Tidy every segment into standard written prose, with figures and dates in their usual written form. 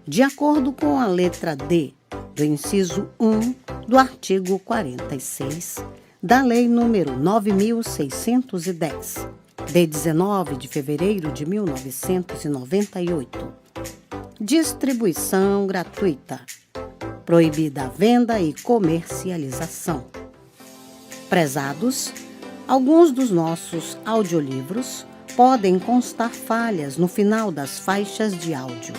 de acordo com a letra D do inciso 1 do artigo 46 da Lei nº 9.610, de 19 de fevereiro de 1998. Distribuição gratuita. Proibida a venda e comercialização. Prezados, alguns dos nossos audiolivros podem constar falhas no final das faixas de áudio.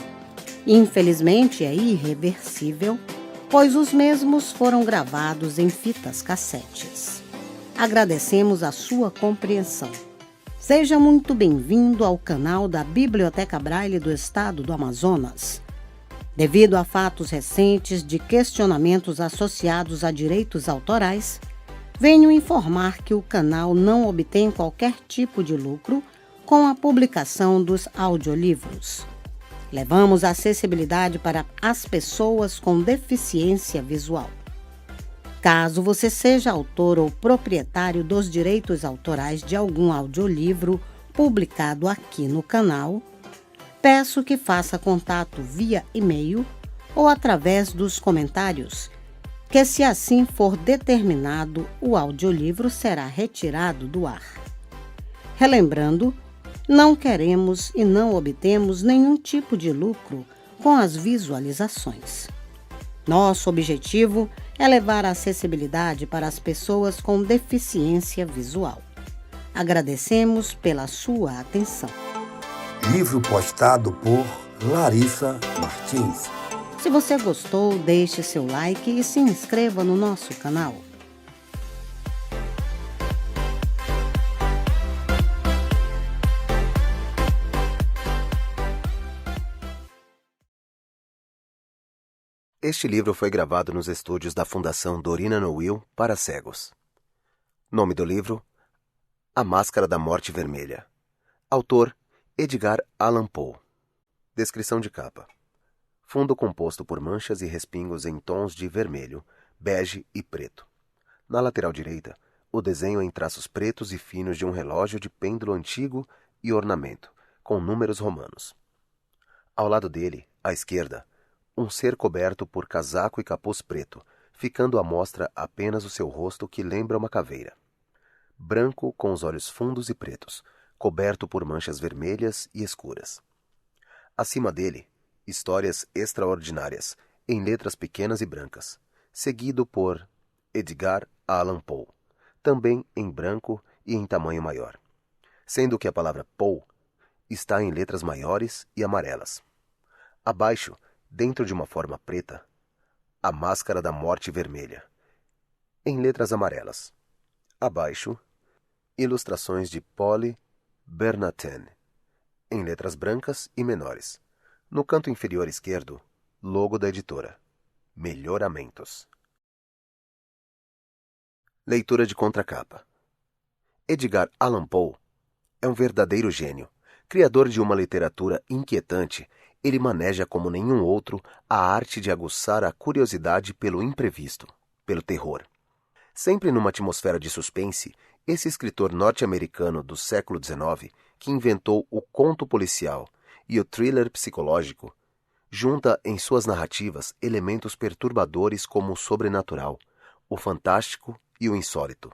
Infelizmente, é irreversível, pois os mesmos foram gravados em fitas cassetes. Agradecemos a sua compreensão. Seja muito bem-vindo ao canal da Biblioteca Braille do Estado do Amazonas. Devido a fatos recentes de questionamentos associados a direitos autorais, venho informar que o canal não obtém qualquer tipo de lucro com a publicação dos audiolivros. Levamos a acessibilidade para as pessoas com deficiência visual. Caso você seja autor ou proprietário dos direitos autorais de algum audiolivro publicado aqui no canal, peço que faça contato via e-mail ou através dos comentários, que, se assim for determinado, o audiolivro será retirado do ar. Relembrando, não queremos e não obtemos nenhum tipo de lucro com as visualizações. Nosso objetivo é levar a acessibilidade para as pessoas com deficiência visual. Agradecemos pela sua atenção. Livro postado por Larissa Martins. Se você gostou, deixe seu like e se inscreva no nosso canal. Este livro foi gravado nos estúdios da Fundação Dorina Noel para cegos. Nome do livro: A Máscara da Morte Vermelha. Autor: Edgar Allan Poe. Descrição de capa: fundo composto por manchas e respingos em tons de vermelho, bege e preto. Na lateral direita, o desenho em traços pretos e finos de um relógio de pêndulo antigo e ornamento, com números romanos. Ao lado dele, à esquerda, um ser coberto por casaco e capuz preto, ficando à mostra apenas o seu rosto, que lembra uma caveira. Branco, com os olhos fundos e pretos, coberto por manchas vermelhas e escuras. Acima dele, Histórias Extraordinárias, em letras pequenas e brancas, seguido por Edgar Allan Poe, também em branco e em tamanho maior, sendo que a palavra Poe está em letras maiores e amarelas. Abaixo, dentro de uma forma preta, A Máscara da Morte Vermelha, em letras amarelas. Abaixo, ilustrações de Polly Bernathen, em letras brancas e menores. No canto inferior esquerdo, logo da editora: Melhoramentos. Leitura de contracapa. Edgar Allan Poe é um verdadeiro gênio. Criador de uma literatura inquietante, ele maneja como nenhum outro a arte de aguçar a curiosidade pelo imprevisto, pelo terror. Sempre numa atmosfera de suspense, esse escritor norte-americano do século XIX, que inventou o conto policial e o thriller psicológico, junta em suas narrativas elementos perturbadores como o sobrenatural, o fantástico e o insólito.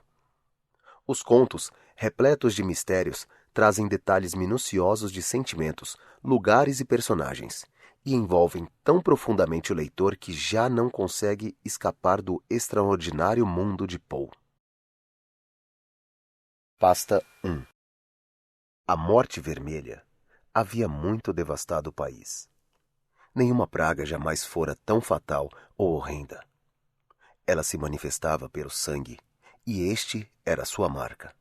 Os contos, repletos de mistérios, trazem detalhes minuciosos de sentimentos, lugares e personagens, e envolvem tão profundamente o leitor que já não consegue escapar do extraordinário mundo de Poe. Pasta 1. A Morte Vermelha havia muito devastado o país. Nenhuma praga jamais fora tão fatal ou horrenda. Ela se manifestava pelo sangue, e este era sua marca.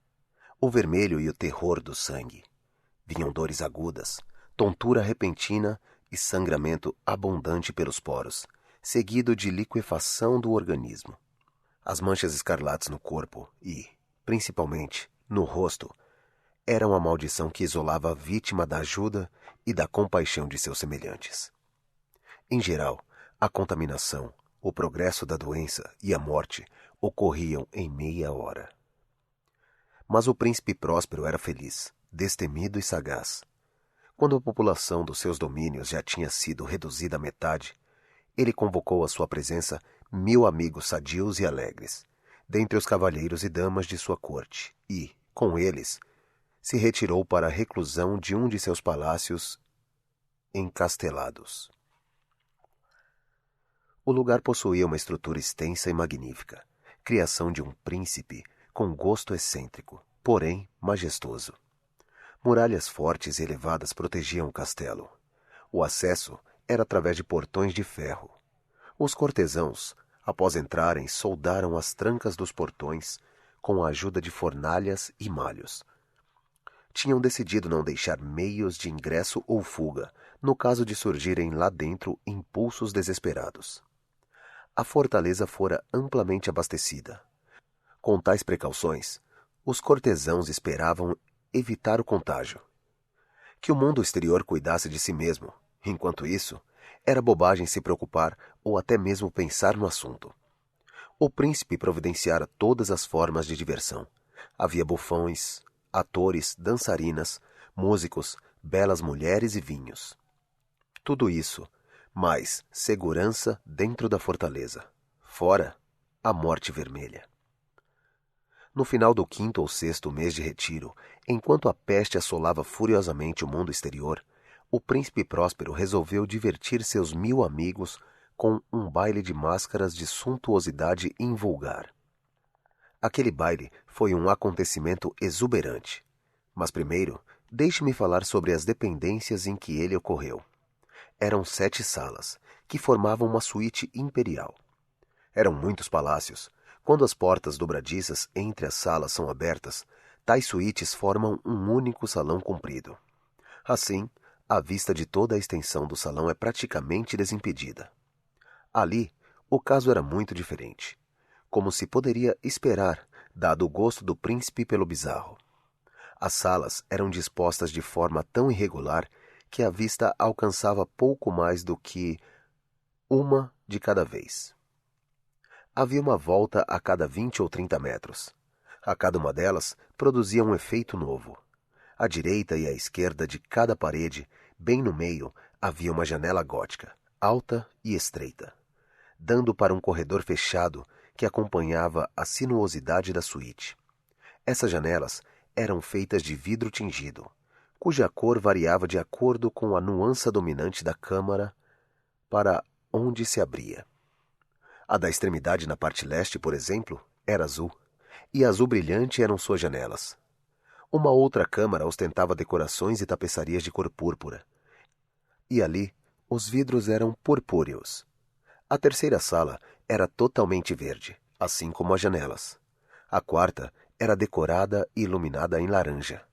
O vermelho e o terror do sangue. Vinham dores agudas, tontura repentina e sangramento abundante pelos poros, seguido de liquefação do organismo. As manchas escarlates no corpo e, principalmente, no rosto, eram a maldição que isolava a vítima da ajuda e da compaixão de seus semelhantes. Em geral, a contaminação, o progresso da doença e a morte ocorriam em meia hora. Mas o príncipe próspero era feliz, destemido e sagaz. Quando a população dos seus domínios já tinha sido reduzida à metade, ele convocou à sua presença 1000 amigos sadios e alegres, dentre os cavalheiros e damas de sua corte, e, com eles, se retirou para a reclusão de um de seus palácios encastelados. O lugar possuía uma estrutura extensa e magnífica, criação de um príncipe com gosto excêntrico, porém majestoso. Muralhas fortes e elevadas protegiam o castelo. O acesso era através de portões de ferro. Os cortesãos, após entrarem, soldaram as trancas dos portões com a ajuda de fornalhas e malhos. Tinham decidido não deixar meios de ingresso ou fuga, no caso de surgirem lá dentro impulsos desesperados. A fortaleza fora amplamente abastecida. Com tais precauções, os cortesãos esperavam evitar o contágio. Que o mundo exterior cuidasse de si mesmo. Enquanto isso, era bobagem se preocupar ou até mesmo pensar no assunto. O príncipe providenciara todas as formas de diversão. Havia bufões, atores, dançarinas, músicos, belas mulheres e vinhos. Tudo isso, mais segurança dentro da fortaleza. Fora, a morte vermelha. No final do 5º ou 6º mês de retiro, enquanto a peste assolava furiosamente o mundo exterior, o príncipe Próspero resolveu divertir seus 1000 amigos com um baile de máscaras de suntuosidade invulgar. Aquele baile foi um acontecimento exuberante. Mas primeiro, deixe-me falar sobre as dependências em que ele ocorreu. Eram 7 salas, que formavam uma suíte imperial. Eram muitos palácios. Quando as portas dobradiças entre as salas são abertas, tais suítes formam um único salão comprido. Assim, a vista de toda a extensão do salão é praticamente desimpedida. Ali, o caso era muito diferente, como se poderia esperar, dado o gosto do príncipe pelo bizarro. As salas eram dispostas de forma tão irregular que a vista alcançava pouco mais do que uma de cada vez. Havia uma volta a cada 20 ou 30 metros. A cada uma delas produzia um efeito novo. À direita e à esquerda de cada parede, bem no meio, havia uma janela gótica, alta e estreita, dando para um corredor fechado que acompanhava a sinuosidade da suíte. Essas janelas eram feitas de vidro tingido, cuja cor variava de acordo com a nuance dominante da câmara para onde se abria. A da extremidade na parte leste, por exemplo, era azul, e azul brilhante eram suas janelas. Uma outra câmara ostentava decorações e tapeçarias de cor púrpura, e ali os vidros eram purpúreos. A terceira sala era totalmente verde, assim como as janelas. A quarta era decorada e iluminada em laranja,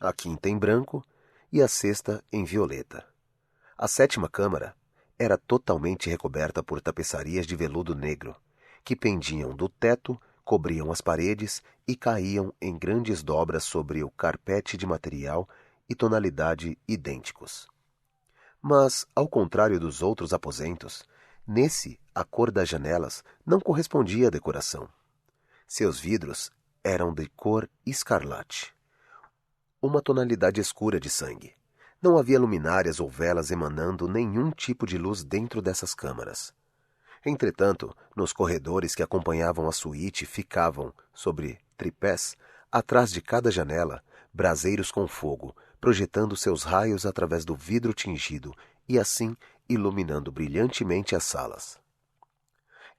a quinta em branco e a sexta em violeta. A sétima câmara era totalmente recoberta por tapeçarias de veludo negro, que pendiam do teto, cobriam as paredes e caíam em grandes dobras sobre o carpete de material e tonalidade idênticos. Mas, ao contrário dos outros aposentos, nesse a cor das janelas não correspondia à decoração. Seus vidros eram de cor escarlate, uma tonalidade escura de sangue. Não havia luminárias ou velas emanando nenhum tipo de luz dentro dessas câmaras. Entretanto, nos corredores que acompanhavam a suíte ficavam, sobre tripés, atrás de cada janela, braseiros com fogo, projetando seus raios através do vidro tingido e assim iluminando brilhantemente as salas.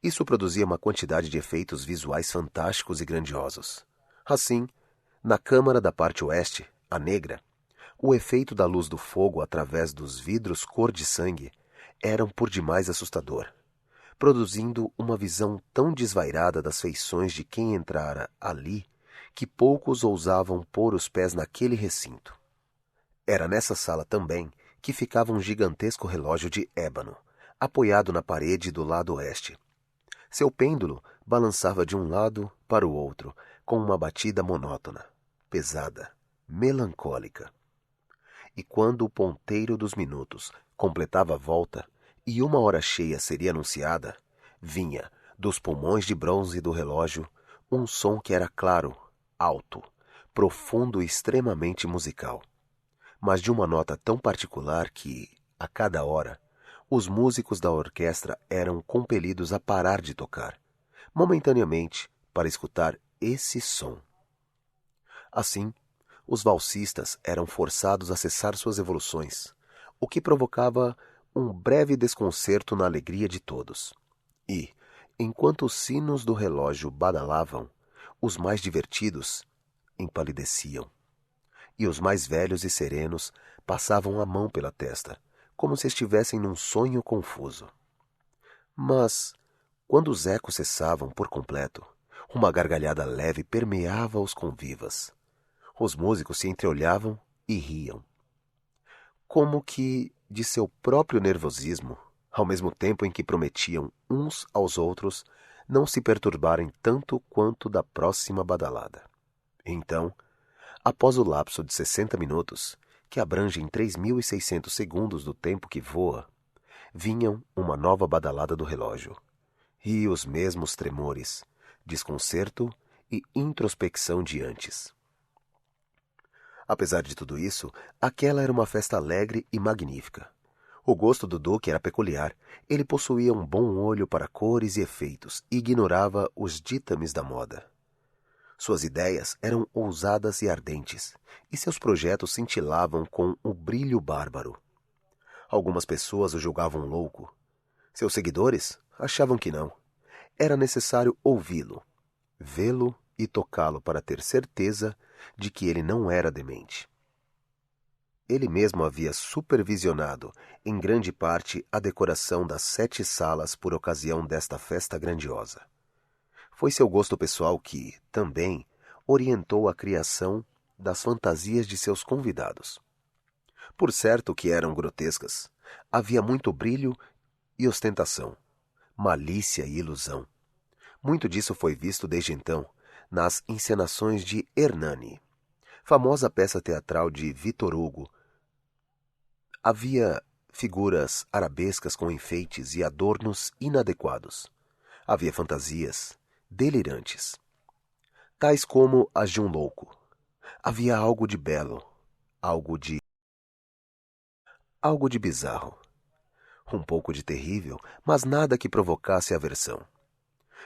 Isso produzia uma quantidade de efeitos visuais fantásticos e grandiosos. Assim, na câmara da parte oeste, a negra, o efeito da luz do fogo através dos vidros cor de sangue era por demais assustador, produzindo uma visão tão desvairada das feições de quem entrara ali que poucos ousavam pôr os pés naquele recinto. Era nessa sala também que ficava um gigantesco relógio de ébano, apoiado na parede do lado oeste. Seu pêndulo balançava de um lado para o outro, com uma batida monótona, pesada, melancólica. E quando o ponteiro dos minutos completava a volta e uma hora cheia seria anunciada, vinha, dos pulmões de bronze do relógio, um som que era claro, alto, profundo e extremamente musical. mas de uma nota tão particular que, a cada hora, os músicos da orquestra eram compelidos a parar de tocar, momentaneamente, para escutar esse som. Assim, os valsistas eram forçados a cessar suas evoluções, o que provocava um breve desconcerto na alegria de todos. E, enquanto os sinos do relógio badalavam, os mais divertidos empalideciam, e os mais velhos e serenos passavam a mão pela testa, como se estivessem num sonho confuso. Mas, quando os ecos cessavam por completo, uma gargalhada leve permeava os convivas. Os músicos se entreolhavam e riam, como que de seu próprio nervosismo, ao mesmo tempo em que prometiam uns aos outros não se perturbarem tanto quanto da próxima badalada. Então, após o lapso de 60 minutos, que abrangem 3.600 segundos do tempo que voa, vinham uma nova badalada do relógio, e os mesmos tremores, desconcerto e introspecção de antes. Apesar de tudo isso, aquela era uma festa alegre e magnífica. O gosto do Duque era peculiar. Ele possuía um bom olho para cores e efeitos e ignorava os ditames da moda. Suas ideias eram ousadas e ardentes, e seus projetos cintilavam com o brilho bárbaro. Algumas pessoas o julgavam louco. Seus seguidores achavam que não. Era necessário ouvi-lo, vê-lo e tocá-lo para ter certeza de que ele não era demente. Ele mesmo havia supervisionado, em grande parte, a decoração das 7 salas por ocasião desta festa grandiosa. Foi seu gosto pessoal que, também, orientou a criação das fantasias de seus convidados. Por certo que eram grotescas, havia muito brilho e ostentação, malícia e ilusão. Muito disso foi visto desde então nas encenações de Hernani, famosa peça teatral de Victor Hugo. Havia figuras arabescas com enfeites e adornos inadequados. Havia fantasias delirantes, tais como as de um louco. Havia algo de belo, algo de bizarro, um pouco de terrível, mas nada que provocasse aversão.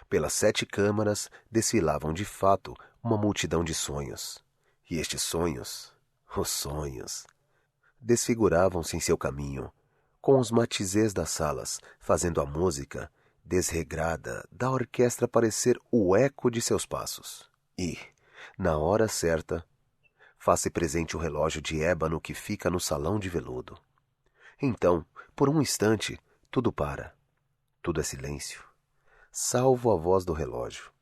Pelas 7 câmaras desfilavam de fato uma multidão de sonhos. E estes sonhos, os sonhos, desfiguravam-se em seu caminho, com os matizes das salas, fazendo a música desregrada da orquestra parecer o eco de seus passos. E, na hora certa, faz-se presente o relógio de ébano que fica no salão de veludo. Então, por um instante, tudo para. Tudo é silêncio, salvo a voz do relógio.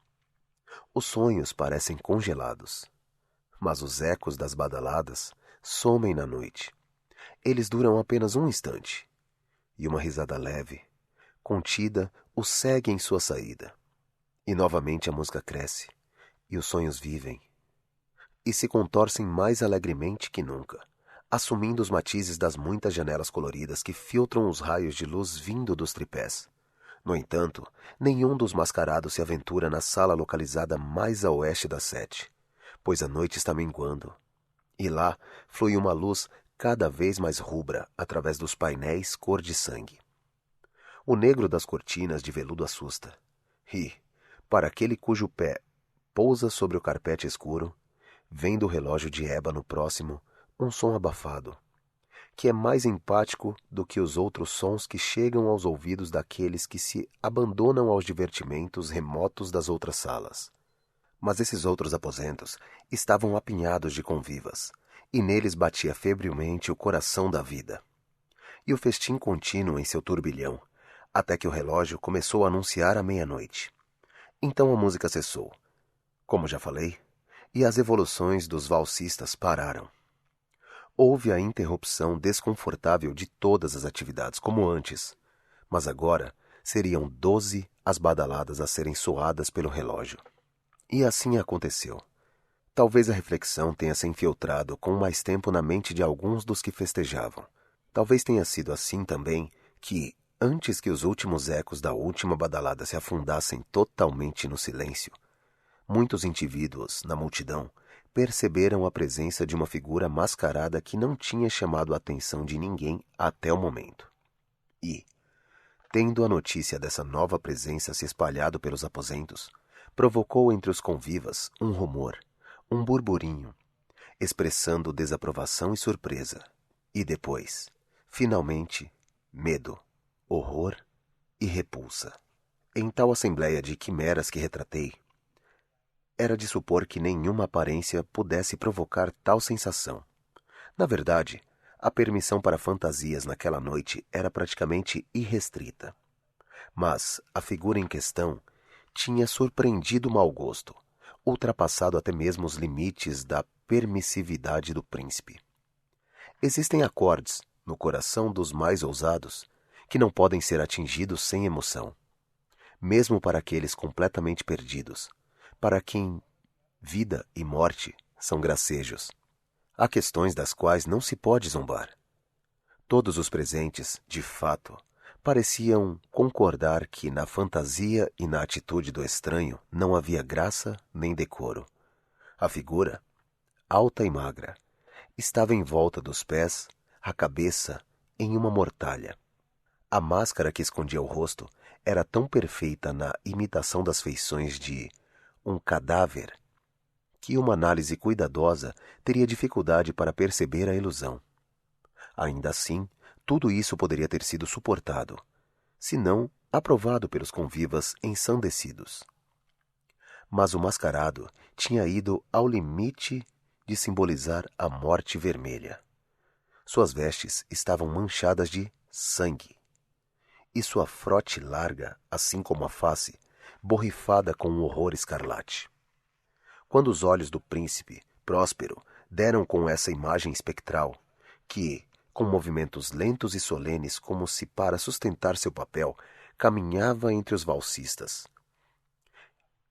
Os sonhos parecem congelados, mas os ecos das badaladas somem na noite. Eles duram apenas um instante, e uma risada leve, contida, os segue em sua saída. E novamente a música cresce, e os sonhos vivem, e se contorcem mais alegremente que nunca, assumindo os matizes das muitas janelas coloridas que filtram os raios de luz vindo dos tripés. No entanto, nenhum dos mascarados se aventura na sala localizada mais a oeste das 7, pois a noite está minguando, e lá flui uma luz cada vez mais rubra através dos painéis cor de sangue. O negro das cortinas de veludo assusta, e, para aquele cujo pé pousa sobre o carpete escuro, vem do relógio de ébano próximo um som abafado, que é mais empático do que os outros sons que chegam aos ouvidos daqueles que se abandonam aos divertimentos remotos das outras salas. Mas esses outros aposentos estavam apinhados de convivas, e neles batia febrilmente o coração da vida. E o festim contínuo em seu turbilhão, até que o relógio começou a anunciar a meia-noite. Então a música cessou, como já falei, e as evoluções dos valsistas pararam. Houve a interrupção desconfortável de todas as atividades, como antes, mas agora seriam 12 as badaladas a serem soadas pelo relógio. E assim aconteceu. Talvez a reflexão tenha se infiltrado com mais tempo na mente de alguns dos que festejavam. Talvez tenha sido assim também que, antes que os últimos ecos da última badalada se afundassem totalmente no silêncio, muitos indivíduos, na multidão, perceberam a presença de uma figura mascarada que não tinha chamado a atenção de ninguém até o momento. E, tendo a notícia dessa nova presença se espalhado pelos aposentos, provocou entre os convivas um rumor, um burburinho, expressando desaprovação e surpresa, e depois, finalmente, medo, horror e repulsa. Em tal assembleia de quimeras que retratei, era de supor que nenhuma aparência pudesse provocar tal sensação. Na verdade, a permissão para fantasias naquela noite era praticamente irrestrita. Mas a figura em questão tinha surpreendido o mau gosto, ultrapassado até mesmo os limites da permissividade do príncipe. Existem acordes, no coração dos mais ousados, que não podem ser atingidos sem emoção. Mesmo para aqueles completamente perdidos, para quem vida e morte são gracejos. Há questões das quais não se pode zombar. Todos os presentes, de fato, pareciam concordar que na fantasia e na atitude do estranho não havia graça nem decoro. A figura, alta e magra, estava em volta dos pés, a cabeça em uma mortalha. A máscara que escondia o rosto era tão perfeita na imitação das feições de um cadáver que uma análise cuidadosa teria dificuldade para perceber a ilusão. Ainda assim, tudo isso poderia ter sido suportado, se não aprovado pelos convivas ensandecidos. Mas o mascarado tinha ido ao limite de simbolizar a morte vermelha. Suas vestes estavam manchadas de sangue, e sua frote larga, assim como a face, borrifada com um horror escarlate. Quando os olhos do príncipe Próspero deram com essa imagem espectral, que, com movimentos lentos e solenes como se para sustentar seu papel, caminhava entre os valsistas,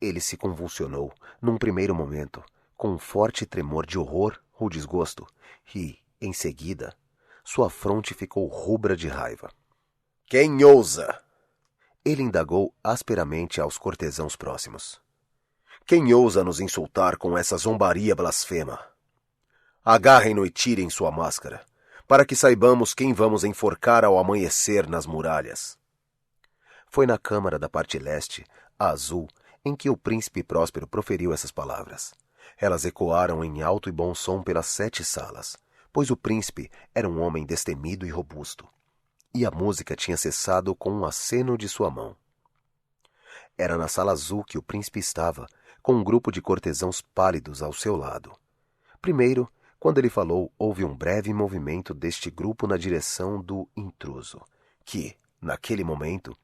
ele se convulsionou, num primeiro momento, com um forte tremor de horror ou desgosto, e, em seguida, sua fronte ficou rubra de raiva. "Quem ousa?" Ele indagou asperamente aos cortesãos próximos. "Quem ousa nos insultar com essa zombaria blasfema? Agarrem-no e tirem sua máscara, para que saibamos quem vamos enforcar ao amanhecer nas muralhas." Foi na câmara da parte leste, a azul, em que o príncipe Próspero proferiu essas palavras. Elas ecoaram em alto e bom som pelas 7 salas, pois o príncipe era um homem destemido e robusto, e a música tinha cessado com um aceno de sua mão. Era na sala azul que o príncipe estava, com um grupo de cortesãos pálidos ao seu lado. Primeiro, quando ele falou, houve um breve movimento deste grupo na direção do intruso, que, naquele momento,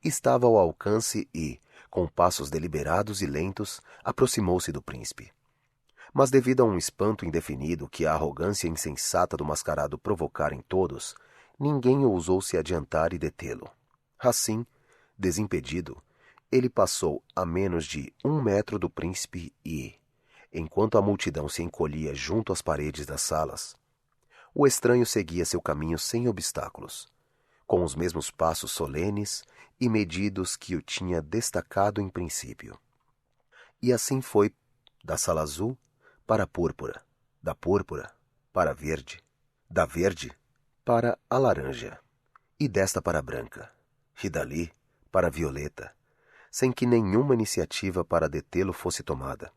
estava ao alcance e, com passos deliberados e lentos, aproximou-se do príncipe. Mas devido a um espanto indefinido que a arrogância insensata do mascarado provocara em todos, ninguém ousou se adiantar e detê-lo. Assim, desimpedido, ele passou a menos de 1 metro do príncipe e, enquanto a multidão se encolhia junto às paredes das salas, o estranho seguia seu caminho sem obstáculos, com os mesmos passos solenes e medidos que o tinha destacado em princípio. E assim foi da sala azul para a púrpura, da púrpura para a verde, da verde para a laranja, e desta para a branca, e dali para a violeta, sem que nenhuma iniciativa para detê-lo fosse tomada.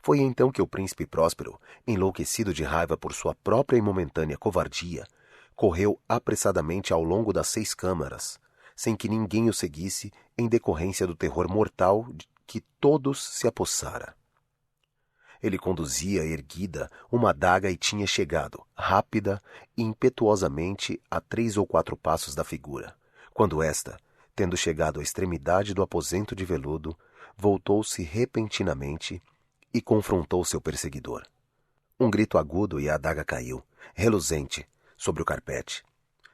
Foi então que o príncipe Próspero, enlouquecido de raiva por sua própria e momentânea covardia, correu apressadamente ao longo das 6 câmaras, sem que ninguém o seguisse em decorrência do terror mortal de que todos se apossara. Ele conduzia erguida uma adaga e tinha chegado, rápida e impetuosamente, a 3 ou 4 passos da figura, quando esta, tendo chegado à extremidade do aposento de veludo, voltou-se repentinamente e confrontou seu perseguidor. Um grito agudo e a adaga caiu, reluzente, sobre o carpete,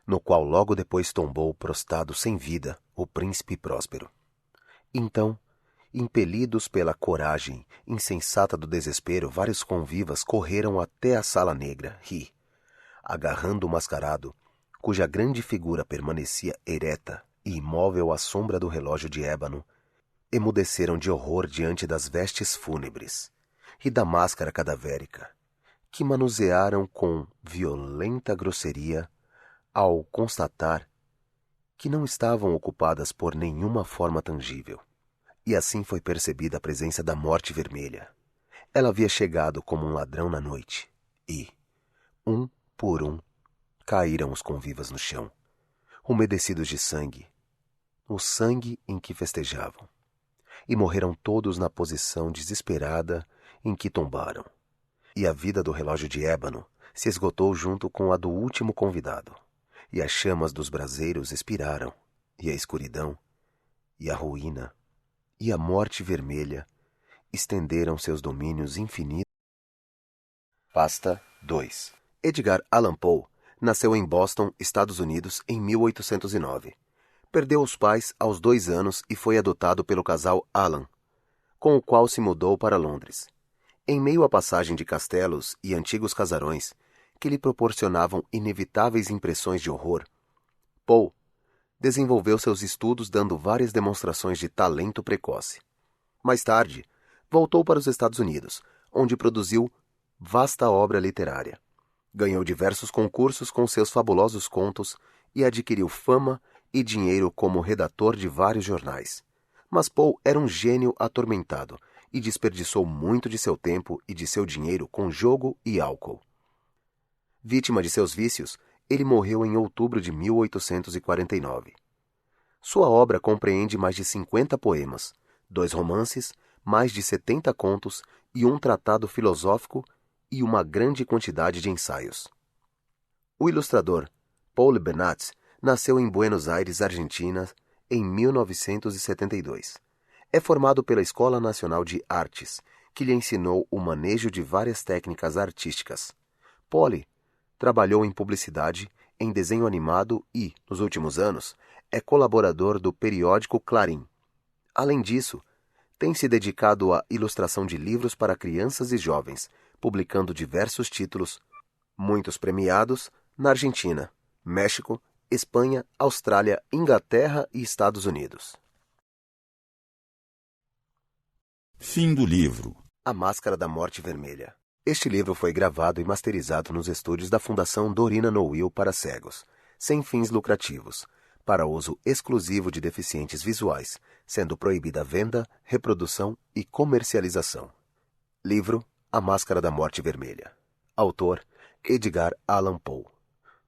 no qual logo depois tombou prostrado sem vida o príncipe Próspero. Então, impelidos pela coragem insensata do desespero, vários convivas correram até a sala negra e, agarrando o mascarado, cuja grande figura permanecia ereta e imóvel à sombra do relógio de ébano, emudeceram de horror diante das vestes fúnebres, e da máscara cadavérica, que manusearam com violenta grosseria ao constatar que não estavam ocupadas por nenhuma forma tangível. E assim foi percebida a presença da Morte Vermelha. Ela havia chegado como um ladrão na noite e, um por um, caíram os convivas no chão, umedecidos de sangue, o sangue em que festejavam, e morreram todos na posição desesperada em que tombaram. E a vida do relógio de ébano se esgotou junto com a do último convidado, e as chamas dos braseiros expiraram, e a escuridão, e a ruína, e a Morte Vermelha estenderam seus domínios infinitos. Pasta 2. Edgar Allan Poe nasceu em Boston, Estados Unidos, em 1809. Perdeu os pais aos 2 anos e foi adotado pelo casal Allan, com o qual se mudou para Londres. Em meio à passagem de castelos e antigos casarões, que lhe proporcionavam inevitáveis impressões de horror, Poe desenvolveu seus estudos dando várias demonstrações de talento precoce. Mais tarde, voltou para os Estados Unidos, onde produziu vasta obra literária. Ganhou diversos concursos com seus fabulosos contos e adquiriu fama e dinheiro como redator de vários jornais. Mas Poe era um gênio atormentado e desperdiçou muito de seu tempo e de seu dinheiro com jogo e álcool. Vítima de seus vícios, ele morreu em outubro de 1849. Sua obra compreende mais de 50 poemas, 2 romances, mais de 70 contos e um tratado filosófico e uma grande quantidade de ensaios. O ilustrador Paul Bernat nasceu em Buenos Aires, Argentina, em 1972. É formado pela Escola Nacional de Artes, que lhe ensinou o manejo de várias técnicas artísticas. Paul trabalhou em publicidade, em desenho animado e, nos últimos anos, é colaborador do periódico Clarim. Além disso, tem se dedicado à ilustração de livros para crianças e jovens, publicando diversos títulos, muitos premiados, na Argentina, México, Espanha, Austrália, Inglaterra e Estados Unidos. Fim do livro. A Máscara da Morte Vermelha. Este livro foi gravado e masterizado nos estúdios da Fundação Dorina Nowill para cegos, sem fins lucrativos, para uso exclusivo de deficientes visuais, sendo proibida a venda, reprodução e comercialização. Livro A Máscara da Morte Vermelha. Autor Edgar Allan Poe.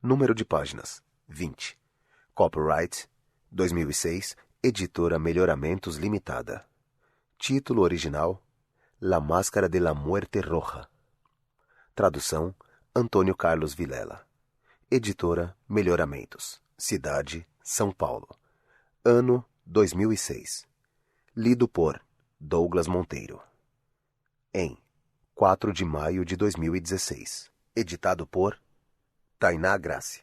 Número de páginas 20. Copyright 2006, Editora Melhoramentos Limitada. Título original La Máscara de la Muerte Roja. Tradução Antônio Carlos Vilela. Editora Melhoramentos. Cidade São Paulo. Ano 2006. Lido por Douglas Monteiro. Em 4 de maio de 2016. Editado por Tainá Grace.